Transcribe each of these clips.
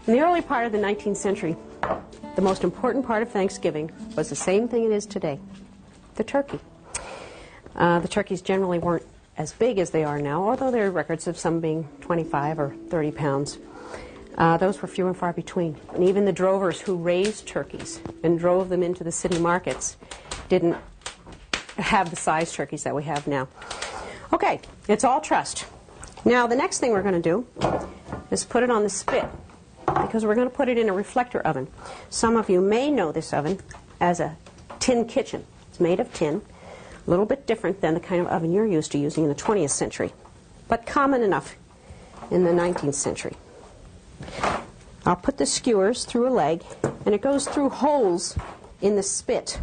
In the early part of the 19th century, the most important part of Thanksgiving was the same thing it is today, the turkey. The turkeys generally weren't as big as they are now, although there are records of some being 25 or 30 pounds. Those were few and far between. And even the drovers who raised turkeys and drove them into the city markets didn't have the size turkeys that we have now. Okay, it's all trussed. Now the next thing we're going to do is put it on the spit, because we're going to put it in a reflector oven. Some of you may know this oven as a tin kitchen. It's made of tin, a little bit different than the kind of oven you're used to using in the 20th century, but common enough in the 19th century. I'll put the skewers through a leg, and it goes through holes in the spit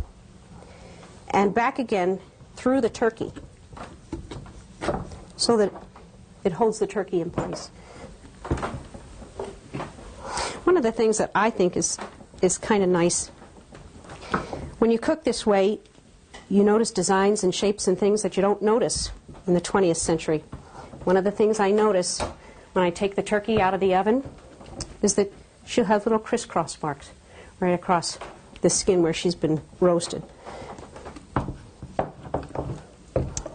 and back again through the turkey so that it holds the turkey in place. One of the things that I think is kind of nice, when you cook this way, you notice designs and shapes and things that you don't notice in the 20th century. One of the things I notice when I take the turkey out of the oven is that she'll have little crisscross marks right across the skin where she's been roasted.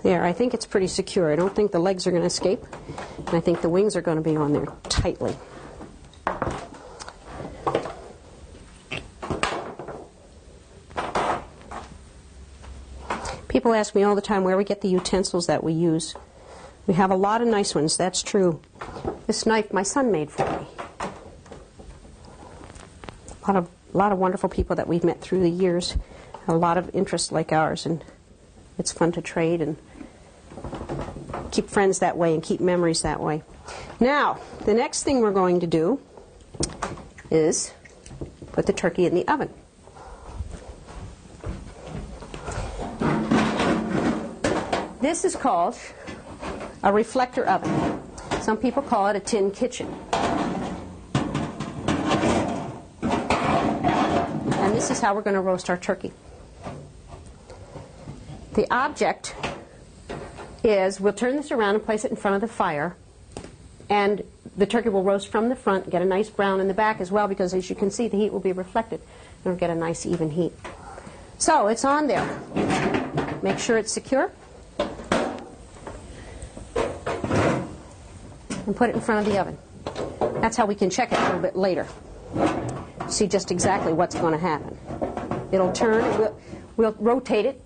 There, I think it's pretty secure. I don't think the legs are going to escape, and I think the wings are going to be on there tightly. People ask me all the time where we get the utensils that we use. We have a lot of nice ones, that's true. This knife my son made for me. A lot of wonderful people that we've met through the years have a lot of interests like ours, and it's fun to trade and keep friends that way and keep memories that way. Now, the next thing we're going to do is put the turkey in the oven. This is called a reflector oven. Some people call it a tin kitchen. And this is how we're going to roast our turkey. The object is, we'll turn this around and place it in front of the fire, and the turkey will roast from the front, get a nice brown in the back as well, because as you can see, the heat will be reflected, and we'll get a nice even heat. So it's on there. Make sure it's secure. And put it in front of the oven. That's how we can check it a little bit later. See just exactly what's going to happen. It'll turn. We'll rotate it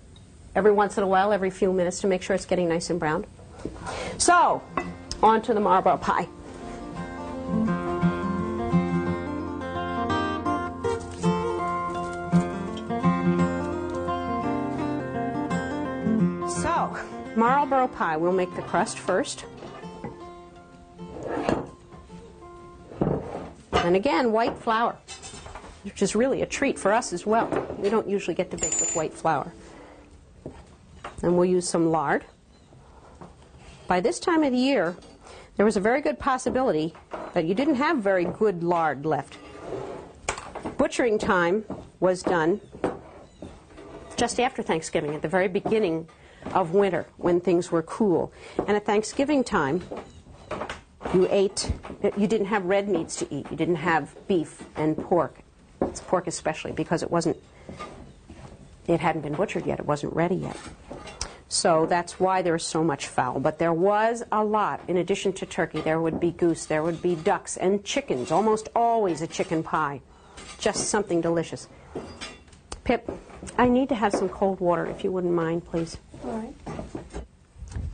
every once in a while, every few minutes, to make sure it's getting nice and browned. So, on to the Marlboro pie. So, Marlboro pie, we'll make the crust first. And again, white flour, which is really a treat for us as well. We don't usually get to bake with white flour. And we'll use some lard. By this time of the year, there was a very good possibility that you didn't have very good lard left. Butchering time was done just after Thanksgiving, at the very beginning of winter, when things were cool. And at Thanksgiving time, you didn't have red meats to eat. You didn't have beef and pork. It's pork especially, because it hadn't been butchered yet. It wasn't ready yet. So that's why there's so much fowl. But there was a lot. In addition to turkey, there would be goose, there would be ducks, and chickens. Almost always a chicken pie. Just something delicious. Pip, I need to have some cold water, if you wouldn't mind, please. All right.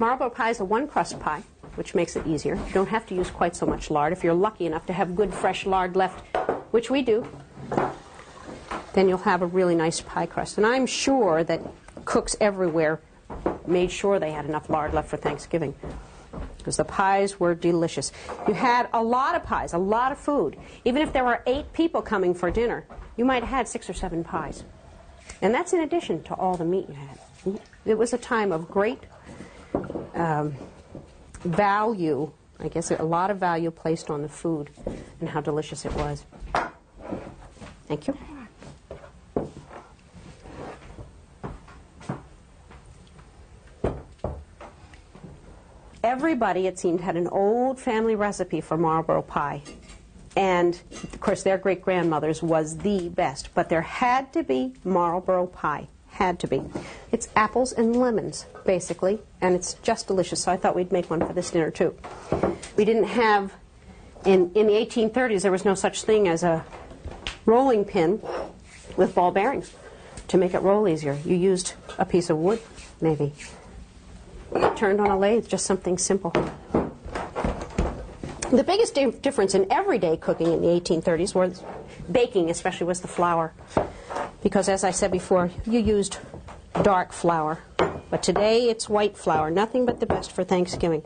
Marlboro pie is a one-crust pie, which makes it easier. You don't have to use quite so much lard. If you're lucky enough to have good fresh lard left, which we do, then you'll have a really nice pie crust. And I'm sure that cooks everywhere made sure they had enough lard left for Thanksgiving, because the pies were delicious. You had a lot of pies, a lot of food. Even if there were 8 people coming for dinner, you might have had 6 or 7 pies. And that's in addition to all the meat you had. It was a time of great value, I guess a lot of value placed on the food and how delicious it was. Thank you. Everybody, it seemed, had an old family recipe for Marlborough pie. And, of course, their great-grandmother's was the best. But there had to be Marlborough pie. Had to be. It's apples and lemons, basically, and it's just delicious. So I thought we'd make one for this dinner, too. We didn't have, in the 1830s, there was no such thing as a rolling pin with ball bearings to make it roll easier. You used a piece of wood, maybe. Turned on a lathe, just something simple. The biggest difference in everyday cooking in the 1830s was baking, especially, was the flour. Because, as I said before, you used dark flour. But today it's white flour, nothing but the best for Thanksgiving.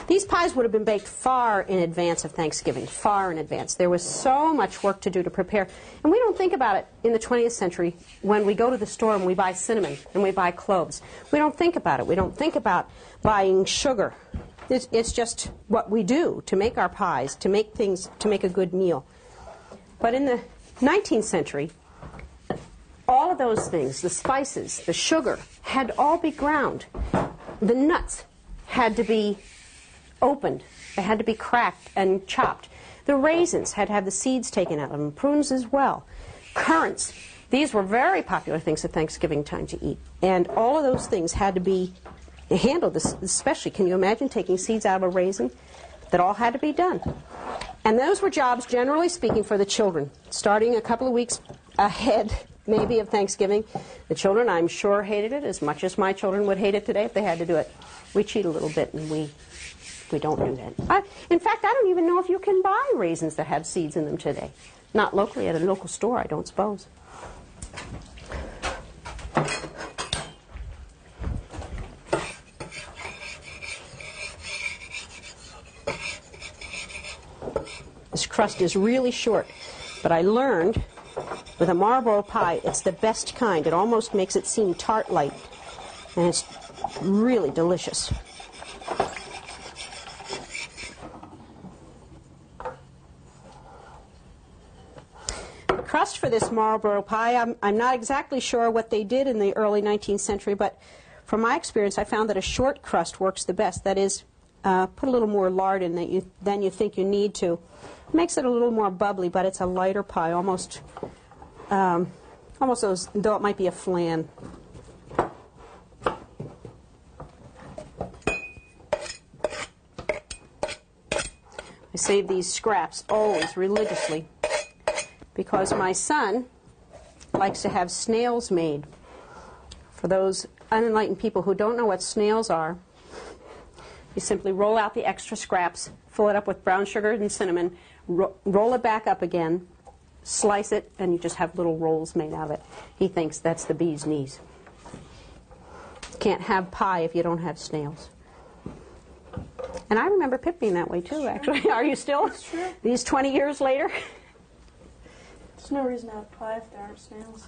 These pies would have been baked far in advance of Thanksgiving, far in advance. There was so much work to do to prepare. And we don't think about it in the 20th century when we go to the store and we buy cinnamon and we buy cloves. We don't think about it. We don't think about buying sugar. It's just what we do to make our pies, to make things, to make a good meal. But in the 19th century, all of those things, the spices, the sugar, had to all be ground. The nuts had to be opened. They had to be cracked and chopped. The raisins had to have the seeds taken out of them. Prunes as well. Currants. These were very popular things at Thanksgiving time to eat. And all of those things had to be handled, especially, can you imagine taking seeds out of a raisin? That all had to be done. And those were jobs, generally speaking, for the children, starting a couple of weeks ahead, maybe, of Thanksgiving. The children, I'm sure, hated it as much as my children would hate it today if they had to do it. We cheat a little bit, and we don't do that. In fact, I don't even know if you can buy raisins that have seeds in them today. Not locally, at a local store, I don't suppose. This crust is really short, but I learned with a Marlborough pie, it's the best kind. It almost makes it seem tart-like, and it's really delicious. The crust for this Marlborough pie, I'm not exactly sure what they did in the early 19th century, but from my experience, I found that a short crust works the best. That is, put a little more lard in than you think you need to. It makes it a little more bubbly, but it's a lighter pie, almost as though it might be a flan. I save these scraps always religiously because my son likes to have snails made. For those unenlightened people who don't know what snails are, you simply roll out the extra scraps, fill it up with brown sugar and cinnamon, roll it back up again, slice it, and you just have little rolls made out of it. He thinks that's the bee's knees. Can't have pie if you don't have snails. And I remember Pip being that way too, actually. Are you still? Sure. These 20 years later? There's no reason to have pie if there aren't snails.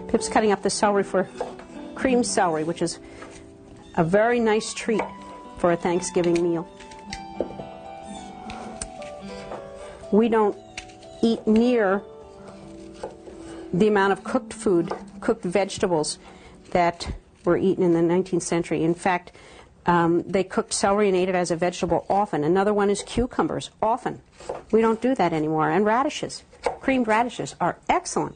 Pip's cutting up the celery for cream celery, which is a very nice treat for a Thanksgiving meal. We don't eat near the amount of cooked food, cooked vegetables that were eaten in the 19th century. In fact, they cooked celery and ate it as a vegetable often. Another one is cucumbers, often. We don't do that anymore. And radishes, creamed radishes, are excellent.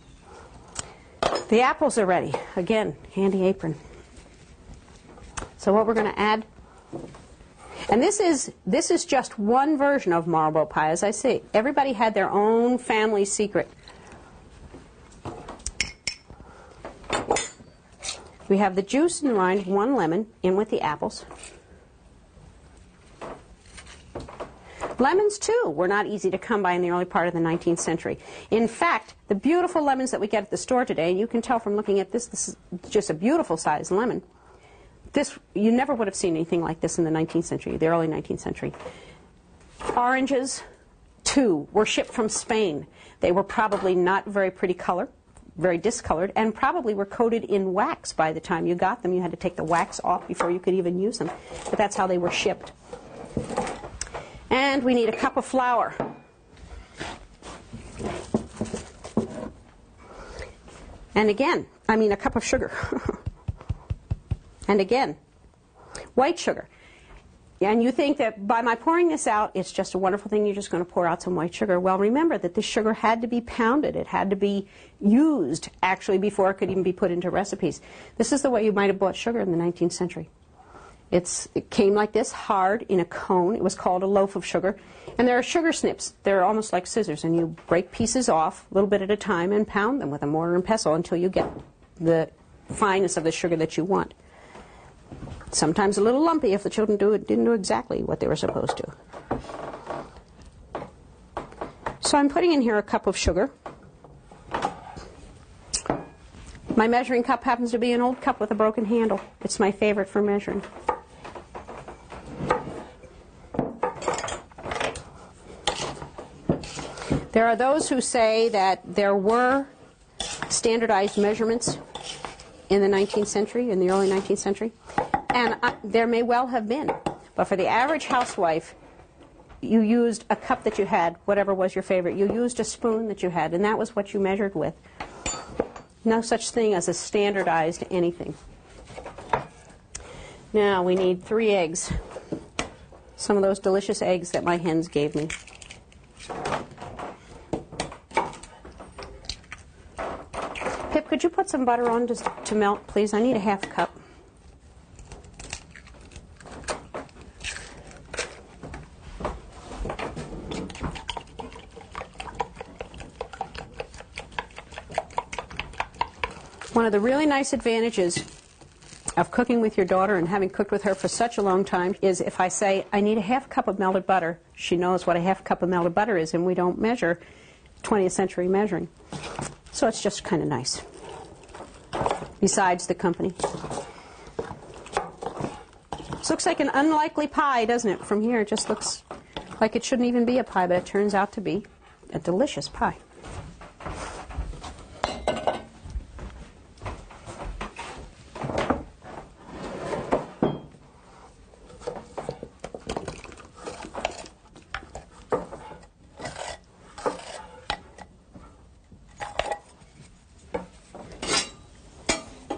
The apples are ready. Again, handy apron. So what we're going to add, and this is just one version of Marlborough pie. As I say, everybody had their own family secret. We have the juice and the rind, 1 lemon, in with the apples. Lemons, too, were not easy to come by in the early part of the 19th century. In fact, the beautiful lemons that we get at the store today, and you can tell from looking at this is just a beautiful sized lemon. You never would have seen anything like this in the 19th century, the early 19th century. Oranges, too, were shipped from Spain. They were probably not very pretty color, very discolored, and probably were coated in wax by the time you got them. You had to take the wax off before you could even use them. But that's how they were shipped. And we need a cup of flour. And again, a cup of sugar. And again, white sugar. And you think that by my pouring this out, it's just a wonderful thing, you're just going to pour out some white sugar. Well, remember that this sugar had to be pounded. It had to be used, actually, before it could even be put into recipes. This is the way you might have bought sugar in the 19th century. It came like this, hard, in a cone. It was called a loaf of sugar. And there are sugar snips. They're almost like scissors, and you break pieces off a little bit at a time and pound them with a mortar and pestle until you get the fineness of the sugar that you want. Sometimes a little lumpy if the children didn't do exactly what they were supposed to. So I'm putting in here a cup of sugar. My measuring cup happens to be an old cup with a broken handle. It's my favorite for measuring. There are those who say that there were standardized measurements in the 19th century, in the early 19th century, and there may well have been. But for the average housewife, you used a cup that you had, whatever was your favorite. You used a spoon that you had, and that was what you measured with. No such thing as a standardized anything. Now we need 3 eggs. Some of those delicious eggs that my hens gave me. Pip, could you put some butter on just to melt, please? I need a half cup. One of the really nice advantages of cooking with your daughter and having cooked with her for such a long time is if I say, I need a half cup of melted butter, she knows what a half cup of melted butter is, and we don't measure 20th century measuring. So it's just kind of nice. Besides the company. This looks like an unlikely pie, doesn't it? From here, it just looks like it shouldn't even be a pie, but it turns out to be a delicious pie.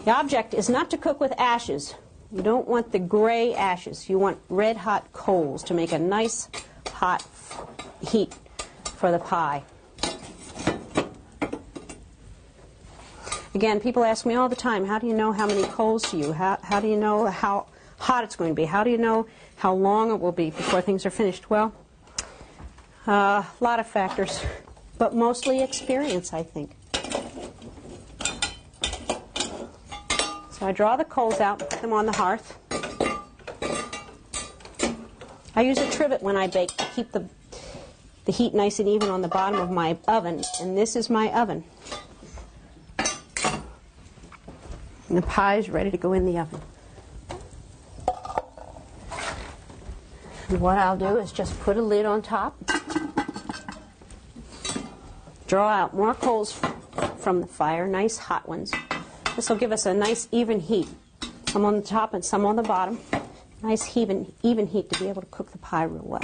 The object is not to cook with ashes. You don't want the gray ashes. You want red hot coals to make a nice hot heat for the pie. Again, people ask me all the time, how do you know how many coals to use? How do you know how hot it's going to be? How do you know how long it will be before things are finished? Well, a lot of factors, but mostly experience, I think. So I draw the coals out and put them on the hearth. I use a trivet when I bake to keep the heat nice and even on the bottom of my oven, and this is my oven. And the pie is ready to go in the oven. And what I'll do is just put a lid on top, draw out more coals from the fire, nice hot ones. This will give us a nice even heat. Some on the top and some on the bottom. Nice even heat to be able to cook the pie real well.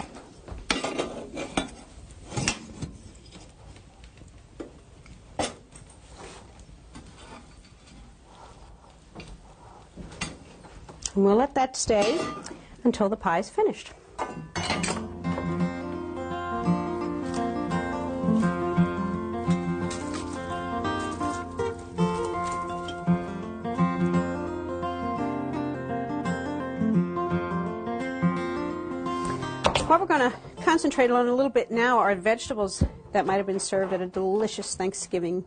And we'll let that stay until the pie is finished. What we're going to concentrate on a little bit now are vegetables that might have been served at a delicious Thanksgiving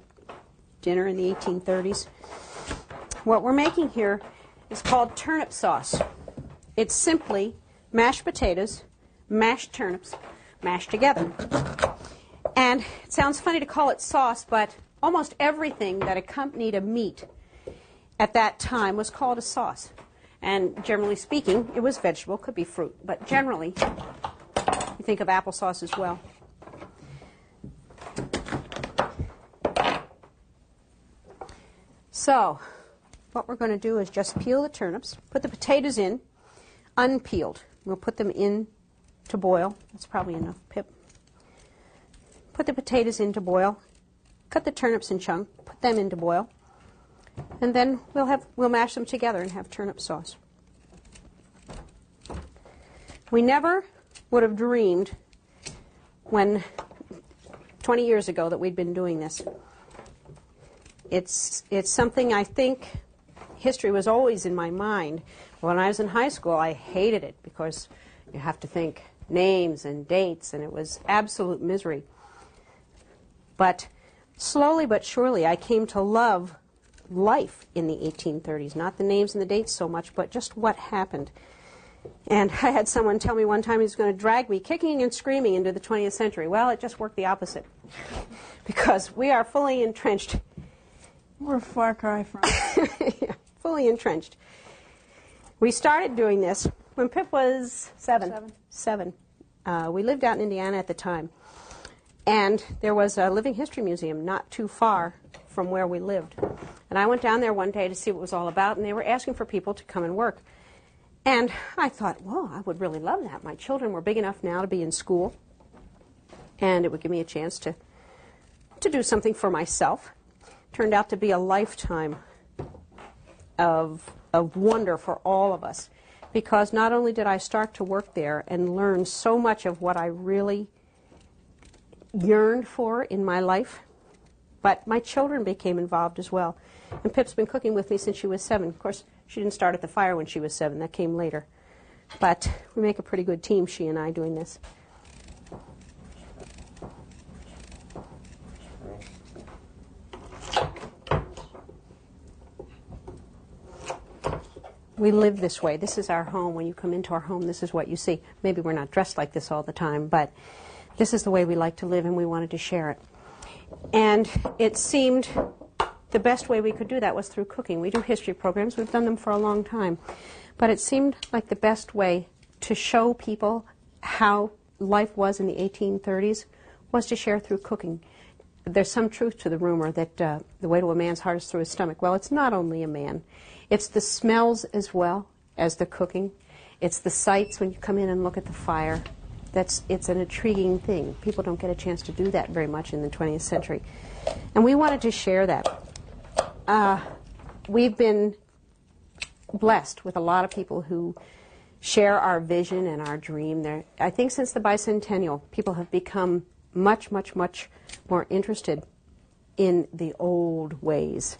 dinner in the 1830s. what we're making here is called turnip sauce. It's simply mashed potatoes, mashed turnips, mashed together. And it sounds funny to call it sauce, but almost everything that accompanied a meat at that time was called a sauce. And generally speaking, it was vegetable, could be fruit, but generally you think of applesauce as well. So what we're going to do is just peel the turnips, put the potatoes in, unpeeled. We'll put them in to boil. That's probably enough, Pip. Put the potatoes in to boil, cut the turnips in chunks, put them in to boil, and then we'll mash them together and have turnip sauce. We never would have dreamed 20 years ago that we'd been doing this. It's something I think history was always in my mind. When I was in high school, I hated it because you have to think names and dates, and it was absolute misery. But slowly but surely, I came to love life in the 1830s. Not the names and the dates so much, but just what happened. And I had someone tell me one time he was going to drag me kicking and screaming into the 20th century. Well, it just worked the opposite. Because we are fully entrenched. We're a far cry from Yeah, fully entrenched. We started doing this when Pip was seven. We lived out in Indiana at the time. And there was a living history museum not too far from where we lived. And I went down there one day to see what it was all about, and they were asking for people to come and work. And I thought, well, I would really love that. My children were big enough now to be in school, and it would give me a chance to do something for myself. Turned out to be a lifetime of wonder for all of us, because not only did I start to work there and learn so much of what I really yearned for in my life, but my children became involved as well. And Pip's been cooking with me since she was 7. Of course, she didn't start at the fire when she was 7. That came later. But we make a pretty good team, she and I, doing this. We live this way. This is our home. When you come into our home, this is what you see. Maybe we're not dressed like this all the time, but this is the way we like to live, and we wanted to share it. And it seemed the best way we could do that was through cooking. We do history programs. We've done them for a long time. But it seemed like the best way to show people how life was in the 1830s was to share through cooking. There's some truth to the rumor that the way to a man's heart is through his stomach. Well, it's not only a man. It's the smells as well as the cooking. It's the sights when you come in and look at the fire. It's an intriguing thing. People don't get a chance to do that very much in the 20th century. And we wanted to share that. We've been blessed with a lot of people who share our vision and our dream. I think since the bicentennial, people have become much, much, much more interested in the old ways.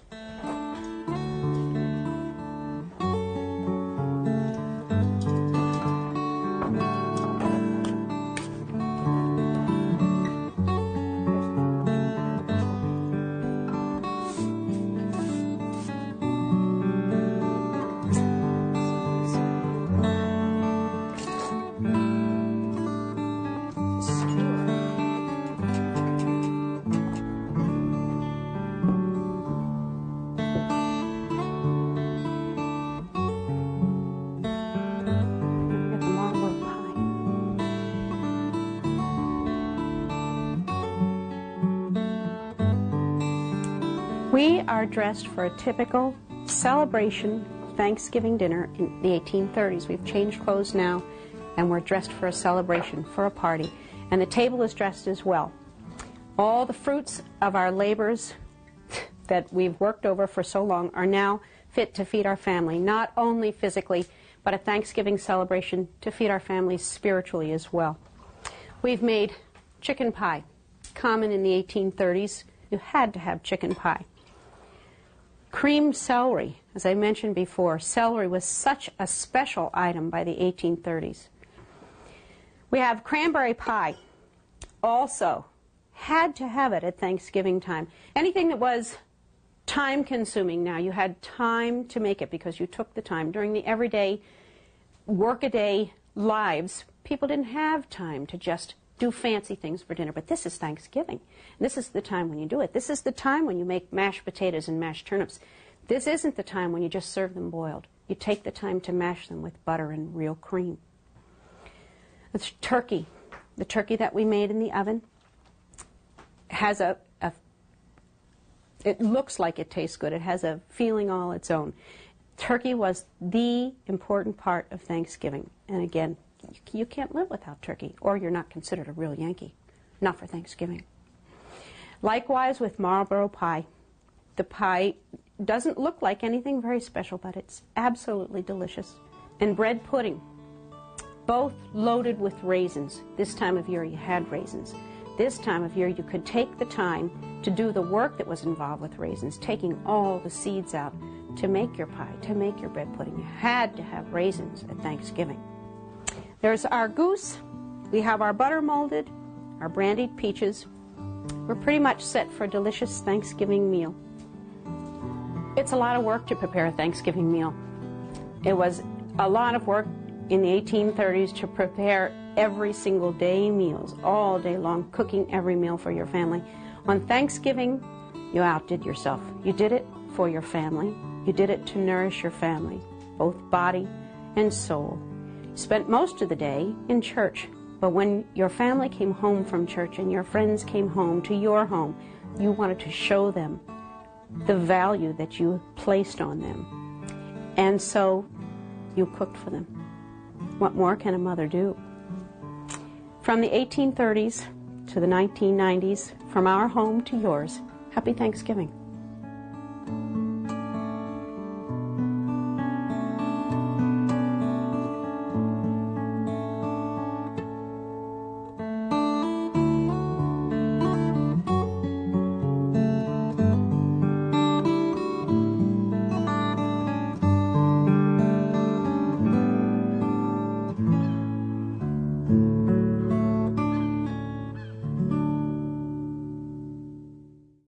We are dressed for a typical celebration Thanksgiving dinner in the 1830s. We've changed clothes now, and we're dressed for a celebration, for a party. And the table is dressed as well. All the fruits of our labors that we've worked over for so long are now fit to feed our family, not only physically, but a Thanksgiving celebration to feed our families spiritually as well. We've made chicken pie. Common in the 1830s, you had to have chicken pie. Creamed celery, as I mentioned before, celery was such a special item by the 1830s. We have cranberry pie, also had to have it at Thanksgiving time. Anything that was time-consuming now. You had time to make it because you took the time. During the everyday, work-a-day lives, people didn't have time to just do fancy things for dinner. But this is Thanksgiving. This is the time when you do it. This is the time when you make mashed potatoes and mashed turnips. This isn't the time when you just serve them boiled. You take the time to mash them with butter and real cream. The turkey that we made in the oven has it looks like it tastes good. It has a feeling all its own. Turkey was the important part of Thanksgiving. And again, you can't live without turkey, or you're not considered a real Yankee. Not for Thanksgiving. Likewise with Marlboro pie. The pie doesn't look like anything very special, but it's absolutely delicious. And bread pudding, both loaded with raisins. This time of year you had raisins. This time of year you could take the time to do the work that was involved with raisins, taking all the seeds out to make your pie, to make your bread pudding. You had to have raisins at Thanksgiving. There's our goose. We have our butter molded, our brandied peaches. We're pretty much set for a delicious Thanksgiving meal. It's a lot of work to prepare a Thanksgiving meal. It was a lot of work in the 1830s to prepare every single day meals, all day long, cooking every meal for your family. On Thanksgiving, you outdid yourself. You did it for your family. You did it to nourish your family, both body and soul. You spent most of the day in church, but when your family came home from church and your friends came home to your home, you wanted to show them the value that you placed on them. And so you cooked for them. What more can a mother do? From the 1830s to the 1990s, from our home to yours, happy Thanksgiving.